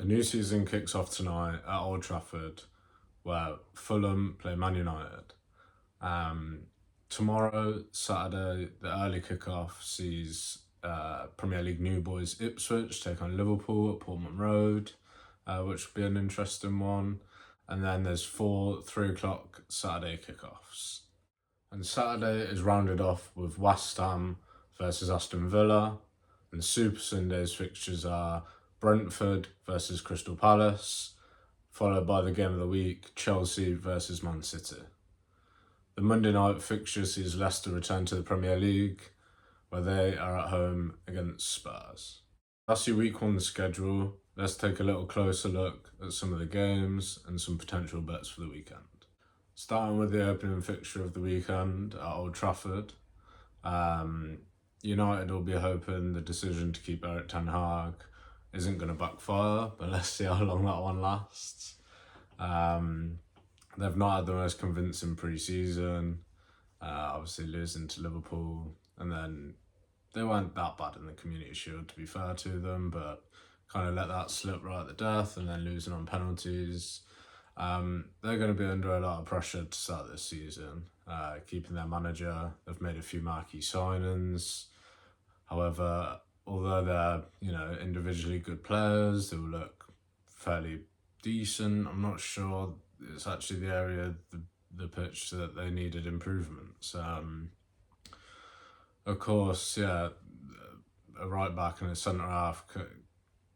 new season kicks off tonight at Old Trafford, where Fulham play Man United. Um, Tomorrow, Saturday, the early kickoff sees Premier League new boys Ipswich take on Liverpool at Portman Road, which will be an interesting one. And then there's 3 o'clock Saturday kickoffs. And Saturday is rounded off with West Ham versus Aston Villa. And Super Sunday's fixtures are Brentford versus Crystal Palace, followed by the game of the week, Chelsea versus Man City. The Monday night fixture sees Leicester return to the Premier League, where they are at home against Spurs. That's your week one schedule. Let's take a little closer look at some of the games and some potential bets for the weekend. Starting with the opening fixture of the weekend at Old Trafford. United will be hoping the decision to keep Erik ten Hag isn't going to backfire, but let's see how long that one lasts. They've not had the most convincing pre-season, obviously losing to Liverpool, and then they weren't that bad in the Community Shield, to be fair to them, but kind of let that slip right at the death, and then losing on penalties. They're going to be under a lot of pressure to start this season, keeping their manager. They've made a few marquee signings. However, although they're individually good players, they will look fairly decent. I'm not sure it's actually the area of the pitch that they needed improvements. Of course, a right back and a centre half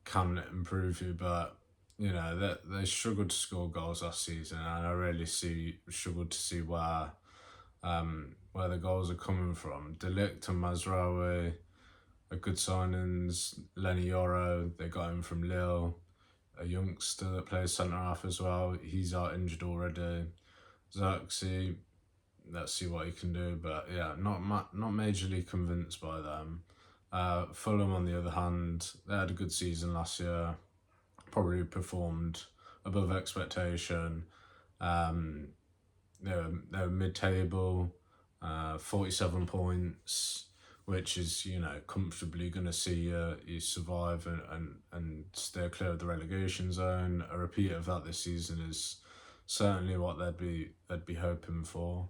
can improve you, but they struggled to score goals last season, and I really struggled to see where the goals are coming from. De Ligt and Mazraoui are good signings. Lenny Yoro, they got him from Lille. A youngster that plays centre half as well. He's out injured already. Xerxes, let's see what he can do, but not majorly convinced by them. Fulham, on the other hand, they had a good season last year. Probably performed above expectation. They were mid-table, 47 points, which is comfortably going to see you survive and stay clear of the relegation zone. A repeat of that this season is certainly what they'd be hoping for.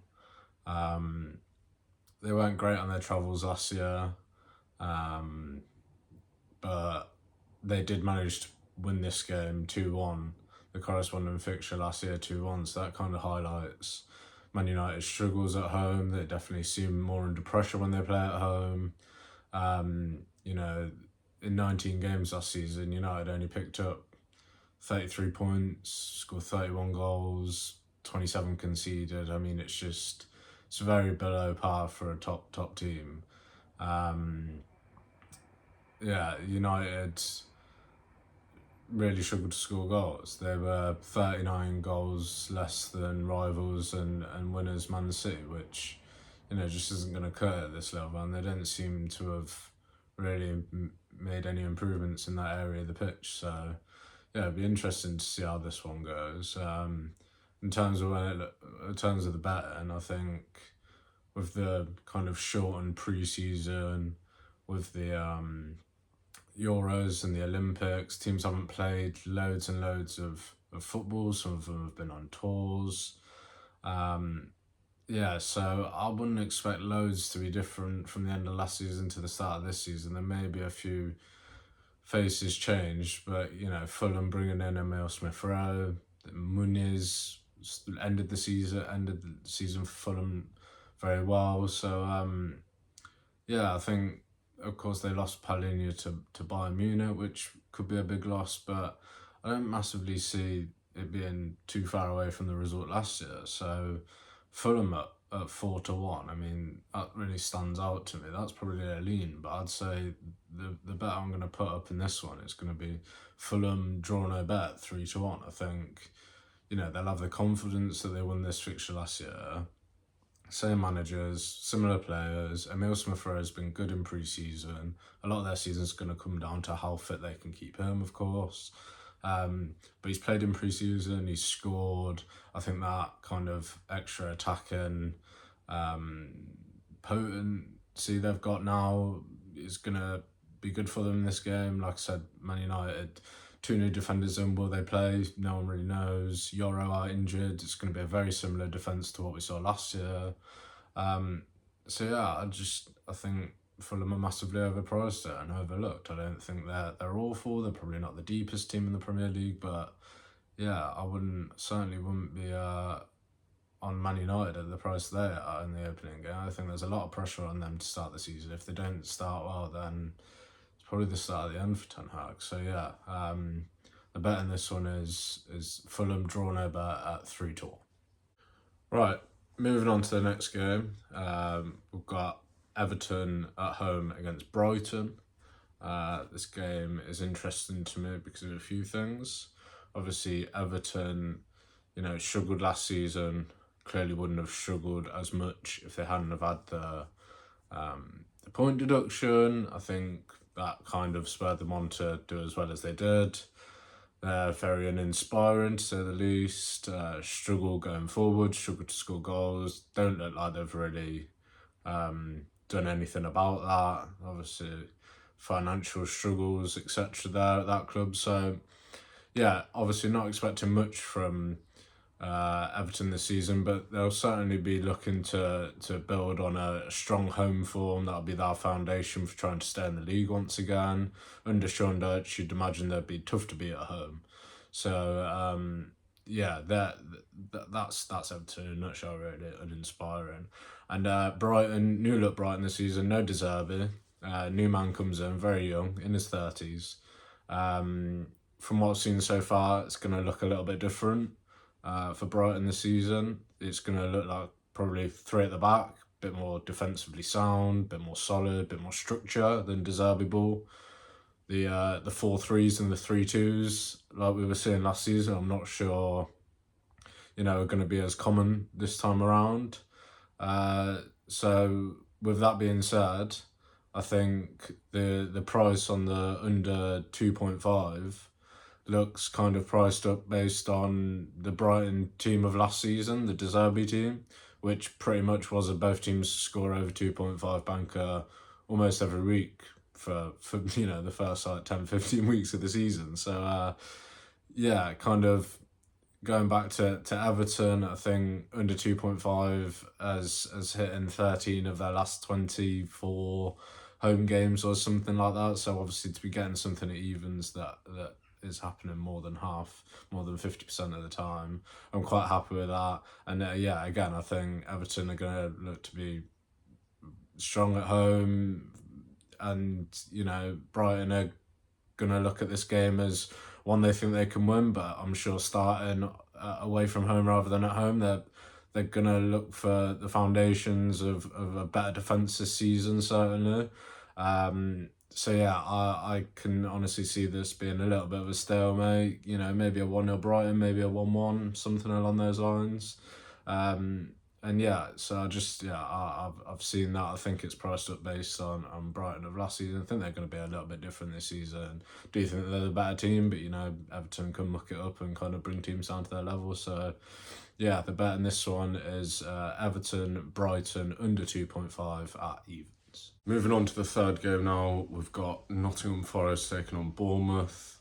They weren't great on their travels last year, but they did manage to win this game 2-1. The corresponding fixture last year 2-1, so that kind of highlights Man United's struggles at home. They definitely seem more under pressure when they play at home. In 19 games last season, United only picked up 33 points, scored 31 goals, 27 conceded. I mean, it's very below par for a top team. United really struggled to score goals. They were 39 goals less than rivals and winners Man City, which just isn't going to cut at this level, and they didn't seem to have really made any improvements in that area of the pitch. So it'd be interesting to see how this one goes. In terms of the betting, I think with the kind of shortened pre-season, with the Euros and the Olympics, teams haven't played loads and loads of football. Some of them have been on tours. So I wouldn't expect loads to be different from the end of last season to the start of this season. There may be a few faces changed, but Fulham bringing in Emile Smith-Rowe, Muniz ended the season for Fulham very well. So I think, of course, they lost Paulinho to Bayern Munich, which could be a big loss, but I don't massively see it being too far away from the result last year. So Fulham at 4-1, I mean, that really stands out to me. That's probably a lean, but I'd say the bet I'm going to put up in this one is going to be Fulham draw no bet 3-1. I think, they'll have the confidence that they won this fixture last year. Same managers, similar players. Emile Smith-Rowe has been good in pre-season. A lot of their season's going to come down to how fit they can keep him, of course. But he's played in pre-season, he's scored. I think that kind of extra attacking potency they've got now is going to be good for them in this game. Like I said, Man United Two new defenders in, will they play? No one really knows. Yoro out injured. It's going to be a very similar defence to what we saw last year. So yeah, I think Fulham are massively overpriced it and overlooked. I don't think they're awful. They're probably not the deepest team in the Premier League, but yeah, certainly wouldn't be on Man United at the price they are in the opening game. I think there's a lot of pressure on them to start the season. If they don't start well, then it's probably the start of the end for Ten Hag. So yeah, the bet in this one is Fulham draw no bet at 3-2. Right, moving on to the next game. We've got Everton at home against Brighton. This game is interesting to me because of a few things. Obviously, Everton, struggled last season. Clearly wouldn't have struggled as much if they hadn't have had the point deduction. I think that kind of spurred them on to do as well as they did. They're very uninspiring, to say the least. Struggle going forward, struggle to score goals. Don't look like they've really done anything about that. Obviously, financial struggles, etc. there at that club. So, yeah, obviously not expecting much from Everton this season, but they'll certainly be looking to build on a strong home form. That'll be their foundation for trying to stay in the league once again. Under Sean Dyche, you'd imagine they'd be tough to beat at home. So yeah, that's Everton in a nutshell, really uninspiring. And Brighton, new look Brighton this season, no De Zerbi. New man comes in, very young, in his 30s. From what I've seen so far, it's going to look a little bit different. For Brighton this season, it's going to look like probably three at the back, a bit more defensively sound, a bit more solid, a bit more structure than De Zerbi ball. The 4-3s and the 3-2s, like we were seeing last season, I'm not sure, are going to be as common this time around. So with that being said, I think the price on the under 2.5 looks kind of priced up based on the Brighton team of last season, the De Zerbi team, which pretty much was a both teams score over 2.5 banker almost every week for the first 10-15 weeks of the season. So yeah, kind of going back to Everton, I think under 2.5 as hitting 13 of their last 24 home games or something like that. So obviously to be getting something that evens that is happening more than 50% of the time, I'm quite happy with that. And yeah, again, I think Everton are going to look to be strong at home, and Brighton are going to look at this game as one they think they can win, but I'm sure starting away from home rather than at home, they're going to look for the foundations of a better defence this season, certainly. So yeah, I can honestly see this being a little bit of a stalemate. Maybe a 1-0 Brighton, maybe a 1-1, something along those lines. And yeah, so I've seen that. I think it's priced up based on Brighton of last season. I think they're going to be a little bit different this season. Do you think they're the better team? But Everton can muck it up and kind of bring teams down to their level. So yeah, the bet in this one is Everton, Brighton under 2.5 at evens. Moving on to the third game now, we've got Nottingham Forest taking on Bournemouth.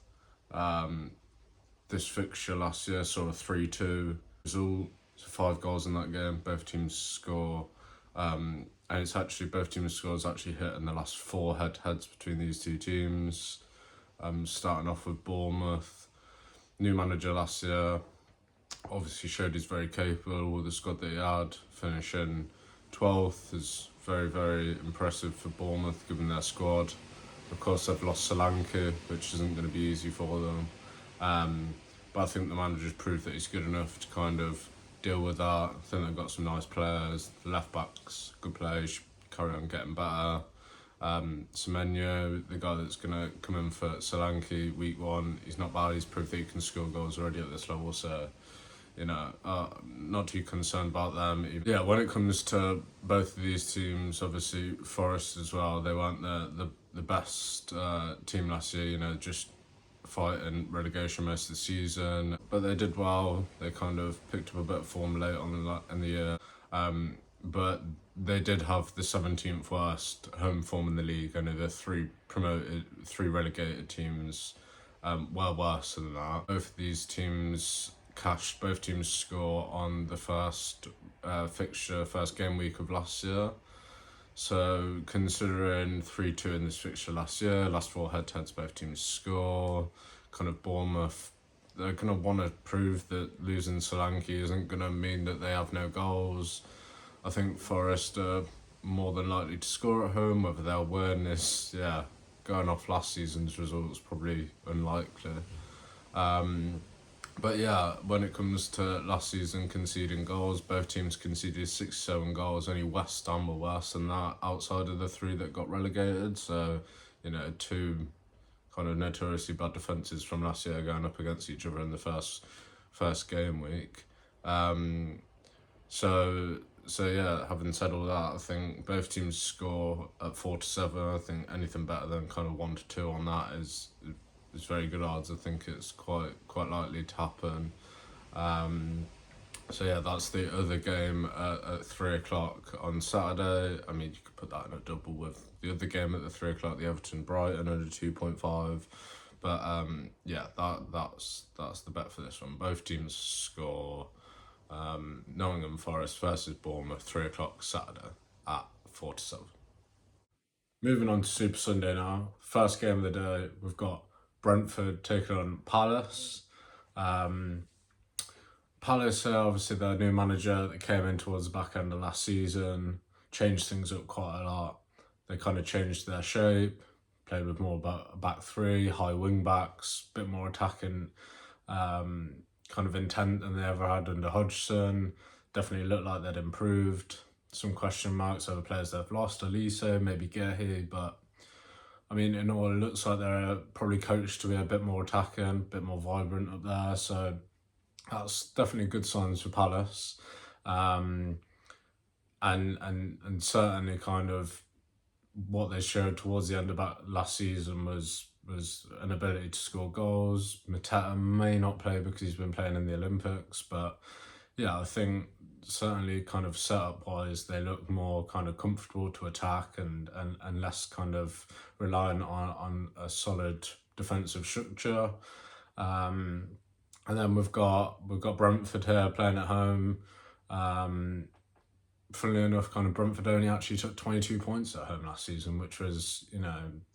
This fixture last year saw a 3-2 result. So 5 goals in that game. Both teams score, and it's actually both teams' scores actually hit in the last 4 head-to-heads between these two teams. Starting off with Bournemouth, new manager last year, obviously showed he's very capable with the squad that he had. Finishing 12th is very, very impressive for Bournemouth given their squad. Of course, they've lost Solanke, which isn't going to be easy for them. But I think the manager's proved that he's good enough to kind of deal with that. I think they've got some nice players. The left backs, good players, should carry on getting better. Semenyo, the guy that's going to come in for Solanke week 1, he's not bad. He's proved that he can score goals already at this level. So, not too concerned about them. Yeah, when it comes to both of these teams, obviously Forest as well, they weren't the best team last year, just fighting relegation most of the season, but they did well. They kind of picked up a bit of form late on in the year, but they did have the 17th worst home form in the league. I know the 3 relegated teams well worse than that. Both of these teams cashed, both teams score on the first fixture, first game week of last year. So considering 3-2 in this fixture last year, last four head-to-heads both teams score, kind of Bournemouth, they're going to want to prove that losing Solanke isn't going to mean that they have no goals. I think Forest are more than likely to score at home. Whether they'll win is, going off last season's results, probably unlikely. But yeah, when it comes to last season conceding goals, both teams conceded 67 goals. Only West Ham were worse than that outside of the three that got relegated. So, two kind of notoriously bad defences from last year going up against each other in the first game week. So yeah, having said all that, I think both teams score at 4-7. I think anything better than kind of 1-2 on that is very good odds. I think it's quite likely to happen. So yeah, that's the other game at 3 o'clock on Saturday. I mean, you could put that in a double with the other game at the 3 o'clock, the Everton Brighton under 2.5. But that's the bet for this one. Both teams score. Nottingham Forest versus Bournemouth, 3 o'clock Saturday at 4-7. Moving on to Super Sunday now. First game of the day, we've got Brentford taking on Palace. Palace are obviously their new manager that came in towards the back end of last season, changed things up quite a lot. They kind of changed their shape, played with more about a back three, high wing backs, a bit more attacking kind of intent than they ever had under Hodgson. Definitely looked like they'd improved. Some question marks over players they've lost, Elise, maybe Gehi, but I mean, in all, it looks like they're probably coached to be a bit more attacking, a bit more vibrant up there. So that's definitely good signs for Palace. And certainly kind of what they showed towards the end of last season was an ability to score goals. Mateta may not play because he's been playing in the Olympics, but yeah, I think certainly kind of setup wise they look more kind of comfortable to attack and less kind of reliant on a solid defensive structure. And then we've got Brentford here playing at home. Funnily enough, kind of Brentford only actually took 22 points at home last season, which was,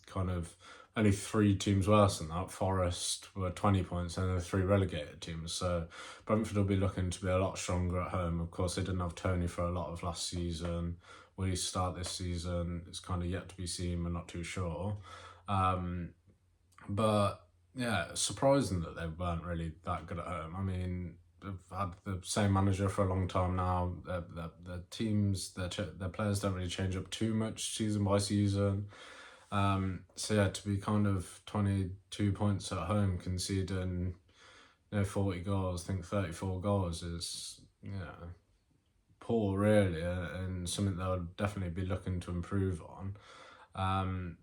kind of only three teams worse than that. Forest were 20 points and the three relegated teams. So Brentford will be looking to be a lot stronger at home. Of course, they didn't have Tony for a lot of last season. Will he start this season? It's kind of yet to be seen. We're not too sure. But yeah, surprising that they weren't really that good at home. I mean, they've had the same manager for a long time now. Their teams, their players don't really change up too much season by season. So yeah, to be kind of 22 points at home, conceding 40 goals, I think 34 goals is poor really, and something they'll definitely be looking to improve on.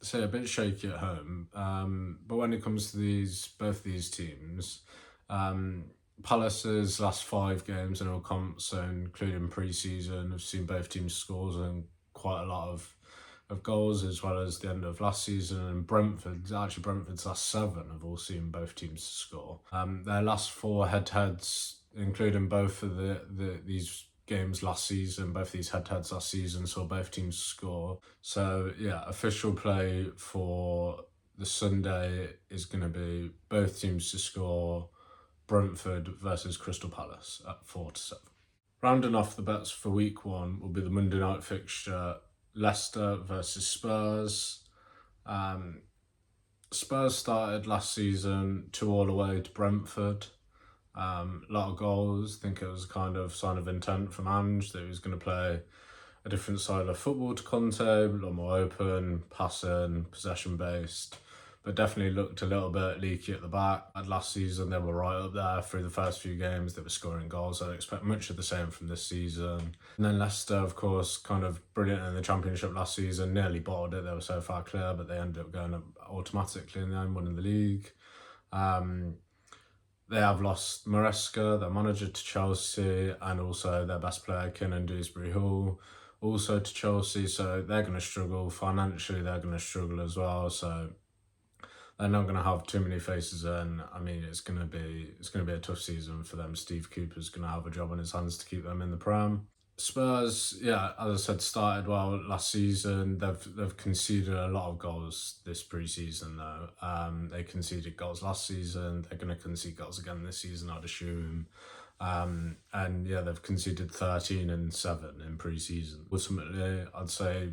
So yeah, a bit shaky at home. But when it comes to both these teams, Palace's last 5 games in all comps, so including pre-season, have seen both teams scores and quite a lot of goals, as well as the end of last season. And Brentford's last 7 have all seen both teams score. Their last 4 head-to-heads, including both of these games last season, both these head-to-heads last season, saw both teams score. So yeah, official play for the Sunday is going to be both teams to score. Brentford versus Crystal Palace at 4-7. Rounding off the bets for week 1 will be the Monday night fixture, Leicester versus Spurs. Spurs started last season 2-2 away to Brentford. A lot of goals. I think it was kind of sign of intent from Ange that he was going to play a different style of football to Conte, a lot more open, passing, possession based, but definitely looked a little bit leaky at the back. Last season, they were right up there through the first few games. They were scoring goals. I'd expect much of the same from this season. And then Leicester, of course, kind of brilliant in the Championship last season, nearly bottled it. They were so far clear, but they ended up going up automatically in the end, winning the league. They have lost Maresca, their manager, to Chelsea, and also their best player, Kenan Dewsbury-Hall, also to Chelsea. So they're going to struggle. Financially, they're going to struggle as well. So they're not going to have too many faces in. I mean, it's going to be a tough season for them. Steve Cooper's going to have a job on his hands to keep them in the Prem. Spurs, yeah, as I said, started well last season. They've conceded a lot of goals this pre-season though. They conceded goals last season. They're going to concede goals again this season, I'd assume. And yeah, they've conceded 13 and 7 in pre-season. Ultimately, I'd say,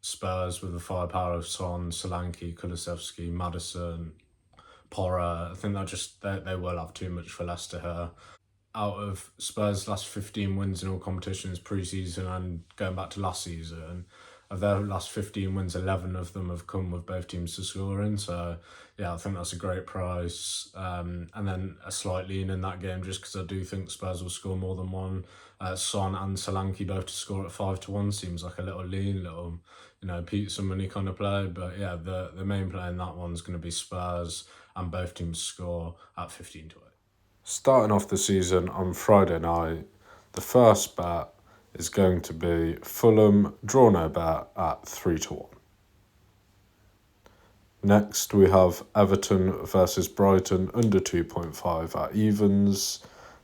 Spurs with the firepower of Son, Solanke, Kulusevski, Maddison, Porra. I think they will have too much for Leicester here. Out of Spurs' last 15 wins in all competitions pre-season and going back to last season, of their last 15 wins, 11 of them have come with both teams to score in. So, yeah, I think that's a great price. And then a slight lean in that game just because I do think Spurs will score more than one. Son and Solanke both to score at 5-1 seems like a little lean, little, Pete money kind of play. But yeah, the main play in that one's going to be Spurs and both teams score at 15-8. Starting off the season on Friday night, the first bet is going to be Fulham draw no bet at 3-1. Next, we have Everton versus Brighton under 2.5 at evens.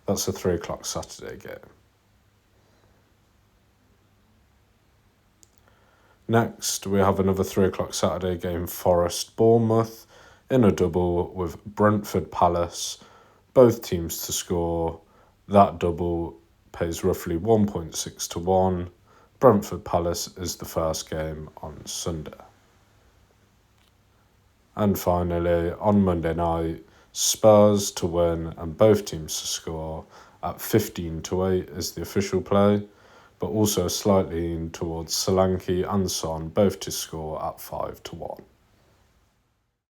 That's a 3 o'clock Saturday game. Next, we have another 3 o'clock Saturday game, Forest Bournemouth, in a double with Brentford Palace. Both teams to score. That double pays roughly 1.6-1. Brentford Palace is the first game on Sunday. And finally, on Monday night, Spurs to win and both teams to score at 15-8 is the official play, but also slightly in towards Solanke and Son both to score at 5-1.